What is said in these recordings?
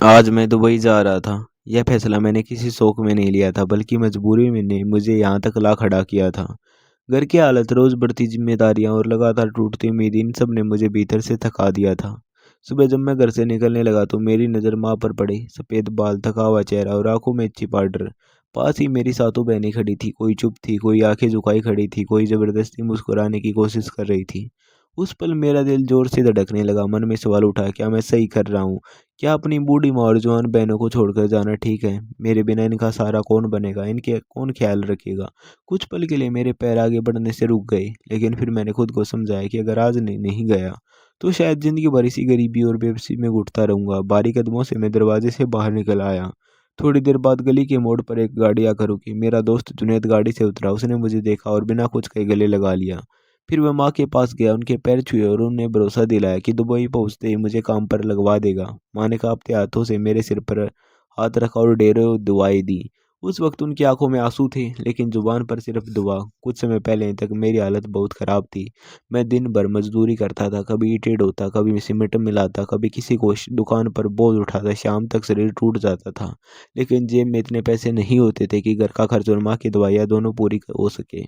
आज मैं दुबई जा रहा था। यह फैसला मैंने किसी शौक में नहीं लिया था, बल्कि मजबूरी में ने मुझे यहाँ तक ला खड़ा किया था। घर की हालत, रोज बढ़ती जिम्मेदारियां और लगातार टूटती उम्मीद, इन सब ने मुझे भीतर से थका दिया था। सुबह जब मैं घर से निकलने लगा तो मेरी नज़र माँ पर पड़ी। सफ़ेद बाल, थका हुआ चेहरा और आंखों में छिपा डर। पास ही मेरी सातों बहनें खड़ी थी, कोई चुप थी, कोई आंखें झुकाई खड़ी थी, कोई जबरदस्ती मुस्कुराने की कोशिश कर रही थी। उस पल मेरा दिल जोर से धड़कने लगा। मन में सवाल उठा, क्या मैं सही कर रहा हूँ? क्या अपनी बूढ़ी माँ और जवान बहनों को छोड़कर जाना ठीक है? मेरे बिना इनका सहारा कौन बनेगा? इनके कौन ख्याल रखेगा? कुछ पल के लिए मेरे पैर आगे बढ़ने से रुक गए, लेकिन फिर मैंने खुद को समझाया कि अगर आज नहीं गया तो शायद जिंदगी भर इसी गरीबी और बेबसी में घुटता रहूंगा। भारी कदमों से मैं दरवाजे से बाहर निकल आया। थोड़ी देर बाद गली के मोड़ पर एक गाड़ी आकर रुकी। मेरा दोस्त जुनैद गाड़ी से उतरा। उसने मुझे देखा और बिना कुछ कहे गले लगा लिया। फिर वह माँ के पास गया, उनके पैर छुए और उन्हें भरोसा दिलाया कि दुबई पहुंचते ही मुझे काम पर लगवा देगा। माँ ने कांपते हाथों से मेरे सिर पर हाथ रखा और ढेरों दुआएं दी। उस वक्त उनकी आंखों में आंसू थे, लेकिन जुबान पर सिर्फ दुआ। कुछ समय पहले तक मेरी हालत बहुत खराब थी। मैं दिन भर मजदूरी करता था, कभी ईंटें ढोता, कभी सीमेंट मिलाता, कभी किसी को दुकान पर बोझ उठाता। शाम तक शरीर टूट जाता था, लेकिन जेब में इतने पैसे नहीं होते थे कि घर का खर्च और माँ की दवाइयाँ दोनों पूरी हो सके।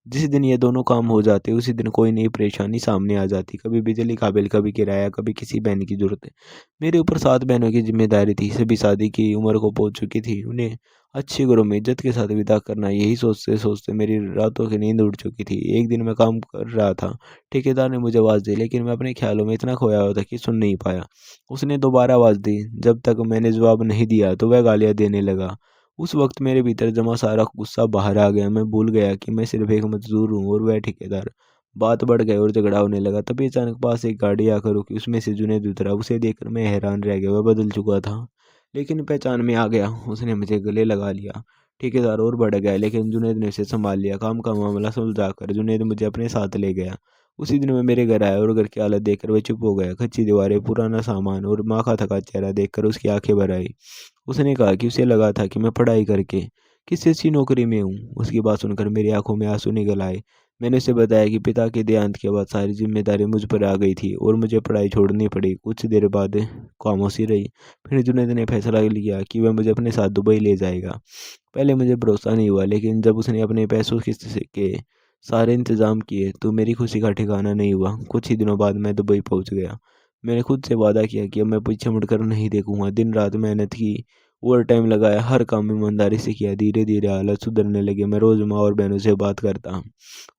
जिस दिन ये दोनों काम हो जाते, उसी दिन कोई नई परेशानी सामने आ जाती। कभी बिजली का बिल, कभी किराया, कभी किसी बहन की जरूरत। मेरे ऊपर 7 बहनों की जिम्मेदारी थी। सभी शादी की उम्र को पहुंच चुकी थी। उन्हें अच्छे घरों में इज्जत के साथ विदा करना, यही सोचते सोचते मेरी रातों की नींद उड़ चुकी थी। एक दिन मैं काम कर रहा था। ठेकेदार ने मुझे आवाज़ दी, लेकिन मैं अपने ख्यालों में इतना खोया हुआ था कि सुन नहीं पाया। उसने दोबारा आवाज़ दी। जब तक मैंने जवाब नहीं दिया तो वह गालियां देने लगा। उस वक्त मेरे भीतर जमा सारा गुस्सा बाहर आ गया। मैं भूल गया कि मैं सिर्फ एक मजदूर हूँ और वह ठेकेदार। बात बढ़ गई और झगड़ा होने लगा। तभी अचानक पास एक गाड़ी आकर रुकी। उसमें से जुनैद उतरा। उसे देखकर मैं हैरान रह गया। वह बदल चुका था, लेकिन पहचान में आ गया। उसने मुझे गले लगा लिया। ठेकेदार और बढ़ गया, लेकिन जुनैद ने उसे संभाल लिया। काम का मामला सुलझाकर जुनैद मुझे अपने साथ ले गया। उसी दिन मैं मेरे घर आया और घर की हालत देखकर वह चुप हो गया। कच्ची दीवारें, पुराना सामान और माँ का थका चेहरा देखकर उसकी आंखें भर आई। उसने कहा कि उसे लगा था कि मैं पढ़ाई करके किसी अच्छी नौकरी में हूँ। उसकी बात सुनकर मेरी आंखों में आंसू निकल आए। मैंने उसे बताया कि पिता के देहांत के बाद सारी जिम्मेदारी मुझ पर आ गई थी और मुझे पढ़ाई छोड़नी पड़ी। कुछ देर बाद खामोशी रही। फिर जुनैद ने फैसला लिया कि वह मुझे अपने साथ दुबई ले जाएगा। पहले मुझे भरोसा नहीं हुआ, लेकिन जब उसने अपने पैसों के सारे इंतजाम किए तो मेरी खुशी का ठिकाना नहीं हुआ। कुछ ही दिनों बाद मैं दुबई पहुंच गया। मैंने खुद से वादा किया कि अब मैं पीछे मुड़कर नहीं देखूंगा। दिन रात मेहनत की, ओवर टाइम लगाया, हर काम ईमानदारी से किया। धीरे धीरे हालत सुधरने लगी। मैं रोज माँ और बहनों से बात करता।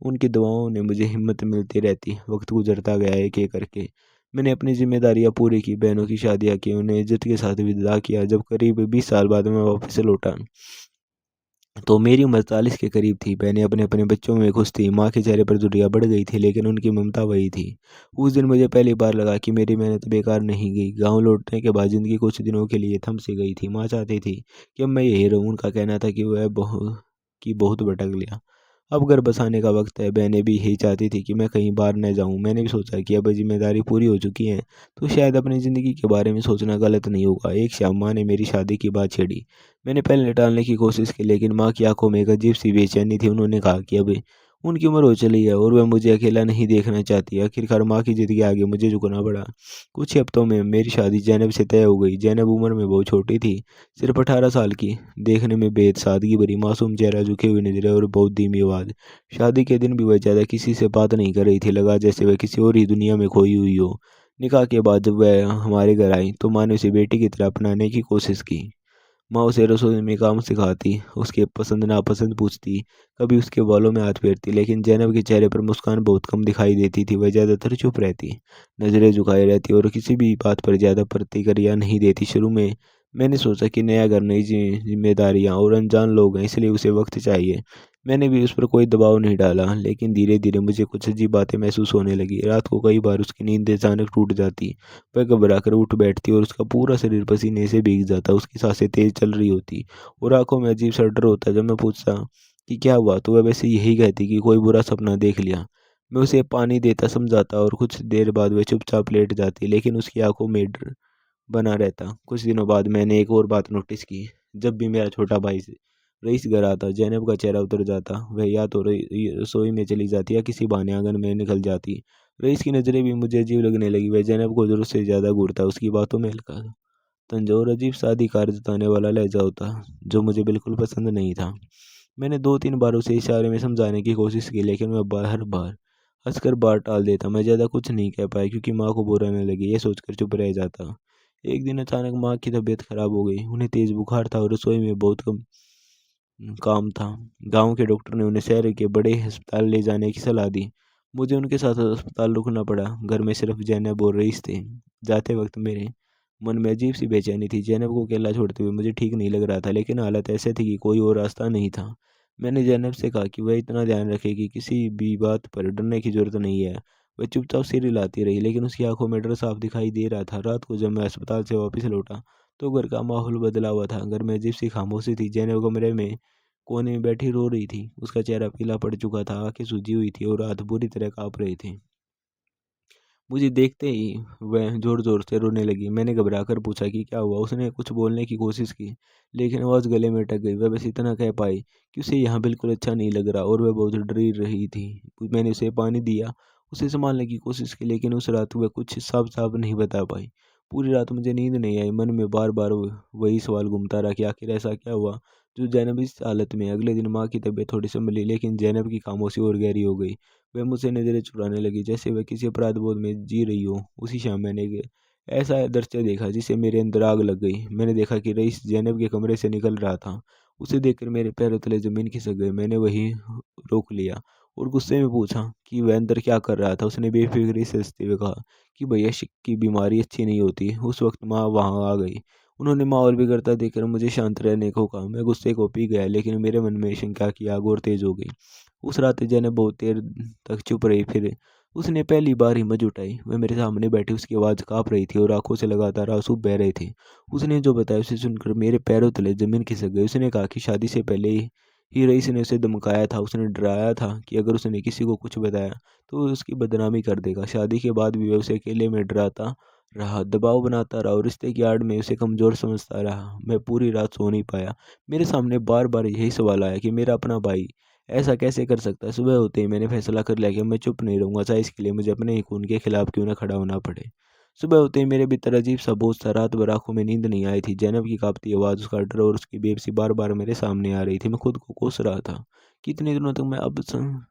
उनकी दुआओं ने मुझे हिम्मत मिलती रहती। वक्त गुजरता गया एक एक करके। मैंने अपनी जिम्मेदारियां पूरी की, बहनों की शादियां की, उन्हें इज्जत के साथ विदा किया। जब करीब 20 साल बाद मैं वापस लौटा तो मेरी उम्र 40 के करीब थी। बहनें अपने अपने बच्चों में खुश थी। माँ के चेहरे पर झुर्रियाँ बढ़ गई थी, लेकिन उनकी ममता वही थी। उस दिन मुझे पहली बार लगा कि मेरी मेहनत बेकार नहीं गई। गांव लौटने के बाद जिंदगी कुछ दिनों के लिए थम सी गई थी। माँ चाहती थी कि अब मैं यही रहूं। उनका कहना था कि वह बहुत भटक लिया, अब घर बसाने का वक्त है। बहनें भी यही चाहती थी कि मैं कहीं बाहर न जाऊं। मैंने भी सोचा कि अब जिम्मेदारी पूरी हो चुकी है तो शायद अपनी ज़िंदगी के बारे में सोचना गलत नहीं होगा। एक शाम माँ ने मेरी शादी की बात छेड़ी। मैंने पहले टालने की कोशिश की, लेकिन माँ की आंखों में एक अजीब सी बेचैनी थी। उन्होंने कहा कि अब उनकी उम्र हो चली है और वह मुझे अकेला नहीं देखना चाहती। आखिरकार माँ की जिद के आगे मुझे झुकना पड़ा। कुछ ही हफ्तों में मेरी शादी जैनब से तय हो गई। जैनब उम्र में बहुत छोटी थी, सिर्फ 18 साल की। देखने में बेहद सादगी भरी, मासूम चेहरा, झुकी हुई नजरें और बहुत धीमी आवाज। शादी के दिन भी वह ज्यादा किसी से बात नहीं कर रही थी। लगा जैसे वह किसी और ही दुनिया में खोई हुई हो। निकाह के बाद जब वह हमारे घर आई तो माँ ने उसे बेटी की तरह अपनाने की कोशिश की। माँ उसे रसोई में काम सिखाती, उसके पसंद नापसंद पूछती, कभी उसके बालों में हाथ फेरती। लेकिन जैनब के चेहरे पर मुस्कान बहुत कम दिखाई देती थी। वह ज्यादातर चुप रहती, नजरें झुकाए रहती और किसी भी बात पर ज्यादा प्रतिक्रिया नहीं देती। शुरू में मैंने सोचा कि नया घर, नई जिम्मेदारियां और अनजान लोग हैं, इसलिए उसे वक्त चाहिए। मैंने भी उस पर कोई दबाव नहीं डाला, लेकिन धीरे धीरे मुझे कुछ अजीब बातें महसूस होने लगी। रात को कई बार उसकी नींद अचानक टूट जाती। वह घबरा कर उठ बैठती और उसका पूरा शरीर पसीने से भीग जाता। उसकी सांसें तेज चल रही होती और आंखों में अजीब सा डर होता। जब मैं पूछता कि क्या हुआ तो वह वैसे यही कहती कि कोई बुरा सपना देख लिया। मैं उसे पानी देता, समझाता और कुछ देर बाद वह चुपचाप लेट जाती, लेकिन उसकी आंखों में डर बना रहता। कुछ दिनों बाद मैंने एक और बात नोटिस की। जब भी मेरा छोटा भाई रईस घर आता, जैनब का चेहरा उतर जाता। वह या तो रसोई में चली जाती या किसी बहाने आंगन में निकल जाती। रईस की नज़रें भी मुझे अजीब लगने लगी। वह जैनब को जरूरत से ज़्यादा घूरता, उसकी बातों में हल्का तंज और अजीब सा अधिकार जताने वाला लहजा होता, जो मुझे बिल्कुल पसंद नहीं था। मैंने 2-3 बार उसे इशारे में समझाने की कोशिश की, लेकिन वह हर बार हंसकर बात टाल देता। मैं ज़्यादा कुछ नहीं कह पाया, क्योंकि माँ को बुरा न लगे ये सोचकर चुप रह जाता। एक दिन अचानक माँ की तबीयत खराब हो गई। उन्हें तेज बुखार था और रसोई में बहुत कम काम था। गांव के डॉक्टर ने उन्हें शहर के बड़े अस्पताल ले जाने की सलाह दी। मुझे उनके साथ अस्पताल रुकना पड़ा। घर में सिर्फ जैनब और रईस थे। जाते वक्त मेरे मन में अजीब सी बेचैनी थी। जैनब को अकेला छोड़ते हुए मुझे ठीक नहीं लग रहा था, लेकिन हालत ऐसे थी कि कोई और रास्ता नहीं था। मैंने जैनब से कहा कि वह इतना ध्यान रखे कि किसी भी बात पर डरने की जरूरत नहीं है। वह चुपचाप सिर हिलाती रही, लेकिन उसकी आंखों में डर साफ दिखाई दे रहा था। रात को जब मैं अस्पताल से वापस लौटा तो घर का माहौल बदला हुआ था। घर में अजीब सी खामोशी थी। जैनब कमरे में कोने में बैठी रो रही थी। उसका चेहरा पीला पड़ चुका था, आंखें सूजी हुई थी और हाथ बुरी तरह कांप रहे थे। मुझे देखते ही वह जोर जोर से रोने लगी। मैंने घबराकर पूछा कि क्या हुआ। उसने कुछ बोलने की कोशिश की, लेकिन आवाज़ गले में अटक गई। वह बस इतना कह पाई कि उसे यहाँ बिल्कुल अच्छा नहीं लग रहा और वह बहुत डरी रही थी। मैंने उसे पानी दिया, उसे संभालने की कोशिश की, लेकिन उस रात वह कुछ साफ साफ नहीं बता पाई। पूरी रात मुझे नींद नहीं आई। मन में बार बार वही सवाल घूमता रहा कि आखिर ऐसा क्या हुआ जो जैनब इस हालत में। अगले दिन माँ की तबीयत थोड़ी संभली, लेकिन जैनब की खामोशी और गहरी हो गई। वह मुझसे नजरें चुराने लगी, जैसे वह किसी अपराध बोध में जी रही हो। उसी शाम मैंने एक ऐसा दृश्य देखा जिससे मेरे अंदर आग लग गई। मैंने देखा कि रईस जैनब के कमरे से निकल रहा था। उसे देखकर मेरे पैरों तले जमीन खिसक गई। मैंने वही रोक लिया और गुस्से में पूछा कि वह अंदर क्या कर रहा था। उसने बेफिक्री से हंसते हुए कहा कि भैया, शक की बीमारी अच्छी नहीं होती। उस वक्त माँ वहां आ गई। उन्होंने माहौल बिगड़ता देखकर मुझे शांत रहने को कहा। मैं गुस्से को पी गया, लेकिन मेरे मन में शंका की आग और तेज हो गई। उस रात जैनब बहुत देर तक चुप रही। फिर उसने पहली बार हिम्मत जुटाई। वह मेरे सामने बैठी, उसकी आवाज़ काँप रही थी और आंखों से लगातार आंसू बह रहे थे। उसने जो बताया उसे सुनकर मेरे पैरों तले जमीन खिसक गई। उसने कहा कि शादी से पहले ही रईस ने उसे धमकाया था। उसने डराया था कि अगर उसने किसी को कुछ बताया तो वो उसकी बदनामी कर देगा। शादी के बाद भी वह उसे अकेले में डराता रहा, दबाव बनाता रहा और रिश्ते की आड़ में उसे कमज़ोर समझता रहा। मैं पूरी रात सो नहीं पाया। मेरे सामने बार बार यही सवाल आया कि मेरा अपना भाई ऐसा कैसे कर सकता है। सुबह होते ही मैंने फैसला कर लिया कि मैं चुप नहीं रहूंगा, चाहे इसके लिए मुझे अपने ही खून के खिलाफ क्यों ना खड़ा होना पड़े। सुबह होते ही मेरे भीतर अजीब सा बोझ था। रात भर आंखों में नींद नहीं आई थी। जैनब की कांपती आवाज़, उसका डर और उसकी बेबसी बार बार मेरे सामने आ रही थी। मैं खुद को कोस रहा था कि इतने दिनों तक मैं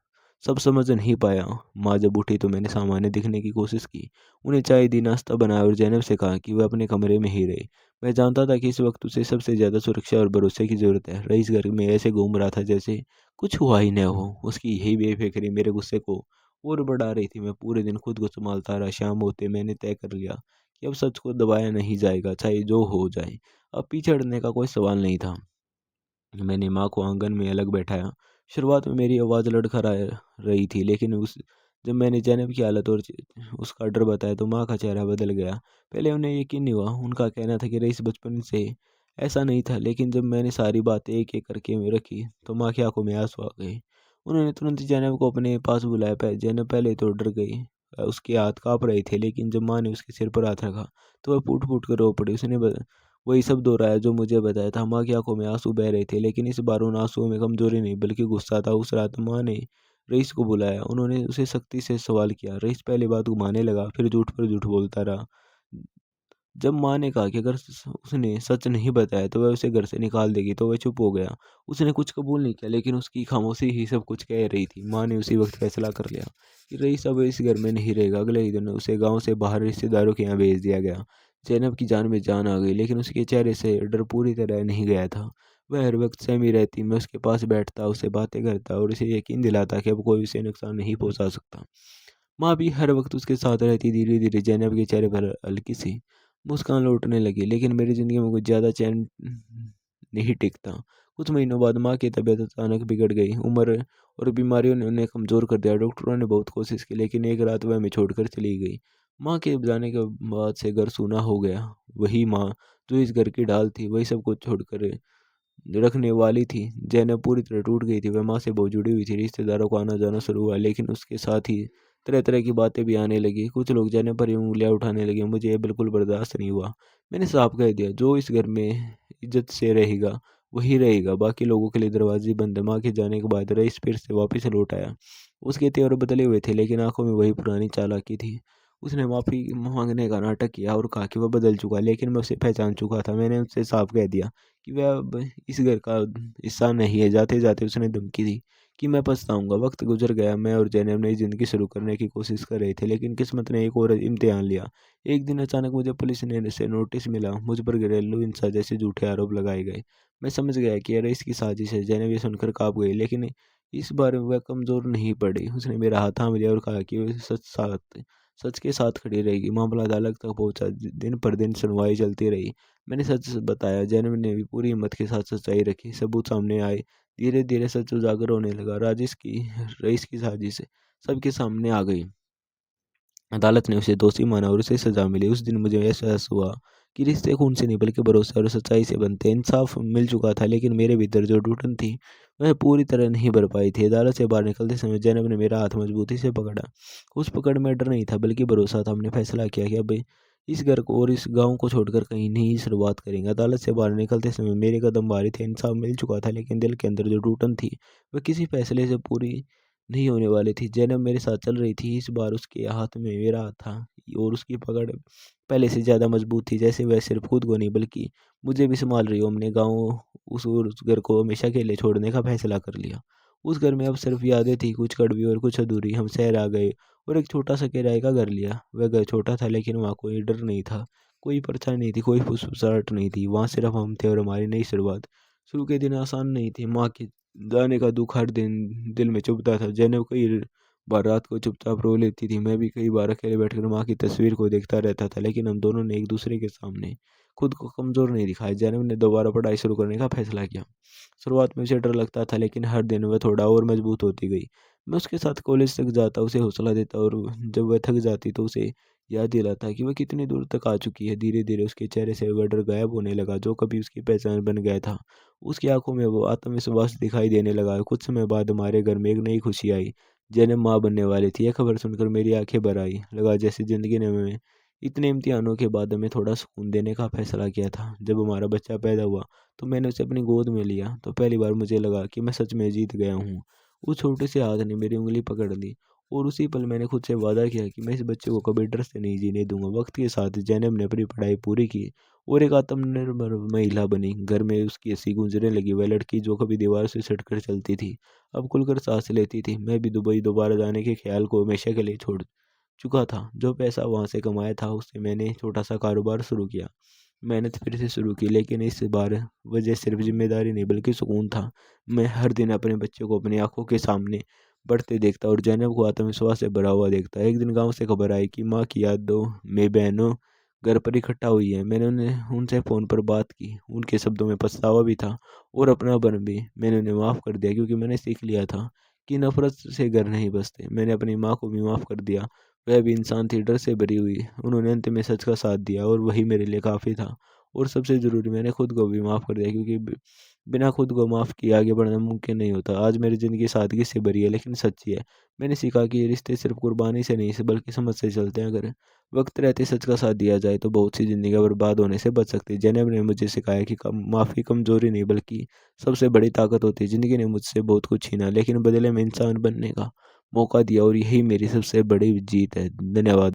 सब समझ नहीं पाया। माँ जब उठी तो मैंने सामान्य दिखने की कोशिश की। उन्हें चाय दी, नाश्ता बनाया और जैनब से कहा कि वह अपने कमरे में ही रहे। मैं जानता था कि इस वक्त उसे सबसे ज़्यादा सुरक्षा और भरोसे की ज़रूरत है। रईस घर में ऐसे घूम रहा था जैसे कुछ हुआ ही न हो। उसकी यही बेफिक्री मेरे गुस्से को और बढ़ा रही थी। मैं पूरे दिन खुद को संभालता रहा। शाम होते मैंने तय कर लिया कि अब सच को दबाया नहीं जाएगा, चाहे जो हो जाए। अब पीछे हटने का कोई सवाल नहीं था। मैंने माँ को आंगन में अलग बैठाया। शुरुआत में मेरी आवाज़ लड़खड़ा रही थी, लेकिन उस जब मैंने जैनब की हालत और उसका डर बताया तो माँ का चेहरा बदल गया। पहले उन्हें यकीन नहीं हुआ। उनका कहना था कि रईस बचपन से ऐसा नहीं था, लेकिन जब मैंने सारी बातें एक एक करके में रखी तो माँ की आंखों में आंसू आ गए। उन्होंने तुरंत जैनब को अपने पास बुलाया। जैनब पहले तो डर गई। उसके हाथ काँप रहे थे, लेकिन जब माँ ने उसके सिर पर हाथ रखा तो वह फूट फूट कर रो पड़ी। उसने वही सब दोहराया जो मुझे बताया था। माँ की आंखों में आंसू बह रहे थे, लेकिन इस बार उन आंसुओं में कमजोरी नहीं बल्कि गुस्सा था। उस रात माँ ने रईस को बुलाया। उन्होंने उसे सख्ती से सवाल किया। रईस पहले बात घुमाने लगा, फिर झूठ पर झूठ बोलता रहा। जब माँ ने कहा कि अगर उसने सच नहीं बताया तो वह उसे घर से निकाल देगी, तो वह चुप हो गया। उसने कुछ कबूल नहीं किया, लेकिन उसकी खामोशी ही सब कुछ कह रही थी। माँ ने उसी वक्त फैसला कर लिया कि रईस अब इस घर में नहीं रहेगा। अगले ही दिन उसे गांव से बाहर रिश्तेदारों के यहाँ भेज दिया गया। जैनब की जान में जान आ गई, लेकिन उसके चेहरे से डर पूरी तरह नहीं गया था। वह हर वक्त सहमी रहती। मैं उसके पास बैठता, उससे बातें करता और उसे यकीन दिलाता कि अब कोई उसे नुकसान नहीं पहुंचा सकता। माँ भी हर वक्त उसके साथ रहती। धीरे धीरे जैनब के चेहरे पर हल्की सी मुस्कान लौटने लगी, लेकिन मेरी ज़िंदगी में कुछ ज़्यादा चैन नहीं टिकता। कुछ महीनों बाद माँ की तबीयत अचानक बिगड़ गई। उम्र और बीमारियों ने उन्हें कमज़ोर कर दिया। डॉक्टरों ने बहुत कोशिश की, लेकिन एक रात वह हमें छोड़कर चली गई। माँ के जाने के बाद से घर सूना हो गया। वही माँ जो इस घर की ढाल थी, वही सब कुछ छोड़कर रखने वाली थी। जैनब पूरी तरह टूट गई थी। वह माँ से बहुत जुड़ी हुई थी। रिश्तेदारों का आना जाना शुरू हुआ, लेकिन उसके साथ ही तरह तरह की बातें भी आने लगी। कुछ लोग जैनब पर यूं उंगलियां उठाने लगे। मुझे यह बिल्कुल बर्दाश्त नहीं हुआ। मैंने साफ कह दिया, जो इस घर में इज्जत से रहेगा वही रहेगा, बाकी लोगों के लिए दरवाजे बंद है। माँ के जाने के बाद रईस फिर से वापस लौट आया। उसके तेवर बदले हुए थे, लेकिन आंखों में वही पुरानी चालाकी थी। उसने माफ़ी माँगने का नाटक किया और कहा कि वह बदल चुका है, लेकिन मैं उसे पहचान चुका था। मैंने उससे साफ कह दिया कि वह अब इस घर का हिस्सा नहीं है। जाते-जाते उसने धमकी दी कि मैं पछताऊँगा। वक़्त गुज़र गया, मैं और ज़ैनब नई ज़िंदगी शुरू करने की कोशिश कर रहे थे, लेकिन किस्मत ने एक और इम्तिहान लिया। एक दिन अचानक मुझे पुलिस ने से नोटिस मिला। मुझ पर घरेलू हिंसा जैसे झूठे आरोप लगाए गए। मैं समझ गया कि अरे इसकी साजिश है। ज़ैनब ये सुनकर काँप गई, लेकिन इस बार वह कमज़ोर नहीं पड़ी। उसने मेरा हाथ थाम लिया और कहा कि वह सच के साथ खड़ी रहेगी। मामला अदालत तक पहुंचा। दिन पर दिन सुनवाई चलती रही। मैंने सच बताया। जैनब ने भी पूरी हिम्मत के साथ सच्चाई रखी। सबूत सामने आए। धीरे धीरे सच उजागर होने लगा। राजेश की रईस की साजिश सबके सामने आ गई। अदालत ने उसे दोषी माना और उसे सजा मिली। उस दिन मुझे एहसास हुआ कि रिश्ते खून से नहीं बल्कि भरोसे और सच्चाई से बनते हैं। इंसाफ मिल चुका था, लेकिन मेरे भीतर जो घुटन थी वह पूरी तरह नहीं भर पाई थी। अदालत से बाहर निकलते समय जैनब ने मेरा हाथ मजबूती से पकड़ा। उस पकड़ में डर नहीं था बल्कि भरोसा था। हमने फैसला किया कि अब इस घर को और इस गांव को छोड़कर कहीं नहीं शुरुआत करेंगे। अदालत से बाहर निकलते समय मेरे कदम भारी थे। इंसाफ मिल चुका था, लेकिन दिल के अंदर जो घुटन थी वह किसी फैसले से पूरी नहीं होने वाली थी। ज़ैनब मेरे साथ चल रही थी। इस बार उसके हाथ में मेरा हाथ था और उसकी पकड़ पहले से ज़्यादा मजबूत थी, जैसे वह सिर्फ खुद को नहीं बल्कि मुझे भी संभाल रही हो। हमने गाँव उस घर को हमेशा के लिए छोड़ने का फैसला कर लिया। उस घर में अब सिर्फ यादें थी, कुछ कड़वी और कुछ अधूरी। हम शहर आ गए और एक छोटा सा किराए का घर लिया। वह घर छोटा था, लेकिन वहाँ कोई डर नहीं था, कोई परछाई नहीं थी, कोई फुसफुसाहट नहीं थी। वहाँ सिर्फ हम थे और हमारी नई शुरुआत। शुरू के दिन आसान नहीं थे। माँ के जाने का दुख हर दिन दिल में चुभता था। जैनब कई बार रात को चुपचाप रो लेती थी। मैं भी कई बार अकेले बैठकर माँ की तस्वीर को देखता रहता था, लेकिन हम दोनों ने एक दूसरे के सामने खुद को कमज़ोर नहीं दिखाया। जैनब ने दोबारा पढ़ाई शुरू करने का फैसला किया। शुरुआत में उसे डर लगता था, लेकिन हर दिन वह थोड़ा और मजबूत होती गई। मैं उसके साथ कॉलेज तक जाता, उसे हौसला देता और जब वह थक जाती तो उसे याद दिलाता कि वह कितनी दूर तक आ चुकी है। धीरे धीरे उसके चेहरे से वह डर गायब होने लगा जो कभी उसकी पहचान बन गया था। उसकी आंखों में वो आत्मविश्वास दिखाई देने लगा। कुछ समय बाद हमारे घर में एक नई खुशी आई। जैनब माँ बनने वाली थी। यह खबर सुनकर मेरी आंखें भर आई। लगा जैसे जिंदगी ने हमें इतने इम्तिहानों के बाद हमें थोड़ा सुकून देने का फैसला किया था। जब हमारा बच्चा पैदा हुआ तो मैंने उसे अपनी गोद में लिया तो पहली बार मुझे लगा कि मैं सच में जीत गया हूँ। उस छोटे से हाथ ने मेरी उंगली पकड़ ली और उसी पल मैंने खुद से वादा किया कि मैं इस बच्चे को कभी डर से नहीं जीने दूंगा। वक्त के साथ जैनब ने अपनी पढ़ाई पूरी की और एक आत्मनिर्भर महिला बनी। घर में उसकी हंसी गूंजने लगी। वह लड़की जो कभी दीवार से सटकर चलती थी अब खुलकर सांस लेती थी। मैं भी दुबई दोबारा जाने के ख्याल को हमेशा के लिए छोड़ चुका था। जो पैसा वहां से कमाया था उससे मैंने छोटा सा कारोबार शुरू किया। मेहनत फिर से शुरू की, लेकिन इस बार वजह सिर्फ जिम्मेदारी नहीं बल्कि सुकून था। मैं हर दिन अपने बच्चे को अपनी आंखों के सामने बढ़ते देखता और जैनब को आत्मविश्वास से भरा हुआ देखता। एक दिन गांव से खबर आई कि माँ की यादों में बहनों घर पर इकट्ठा हुई है। मैंने उन्हें उनसे फ़ोन पर बात की। उनके शब्दों में पछतावा भी था और अपनापन भी। मैंने उन्हें माफ़ कर दिया क्योंकि मैंने सीख लिया था कि नफरत से घर नहीं बसते। मैंने अपनी माँ को भी माफ़ कर दिया। वह भी इंसान थी, डर से भरी हुई। उन्होंने अंत में सच का साथ दिया और वही मेरे लिए काफ़ी था। और सबसे ज़रूरी मैंने खुद को भी माफ़ कर दिया क्योंकि बिना खुद को माफ़ किए आगे बढ़ना मुमकिन नहीं होता। आज मेरी ज़िंदगी सादगी से भरी है लेकिन सच्ची है। मैंने सीखा कि ये रिश्ते सिर्फ कुर्बानी से नहीं से बल्कि समझ से चलते हैं। अगर वक्त रहते सच का साथ दिया जाए तो बहुत सी जिंदगी बर्बाद होने से बच सकती है। जैनब ने मुझे सिखाया कि माफ़ी कमजोरी नहीं बल्कि सबसे बड़ी ताकत होती है। ज़िंदगी ने मुझसे बहुत कुछ छीना, लेकिन बदले में इंसान बनने का मौका दिया और यही मेरी सबसे बड़ी जीत है। धन्यवाद।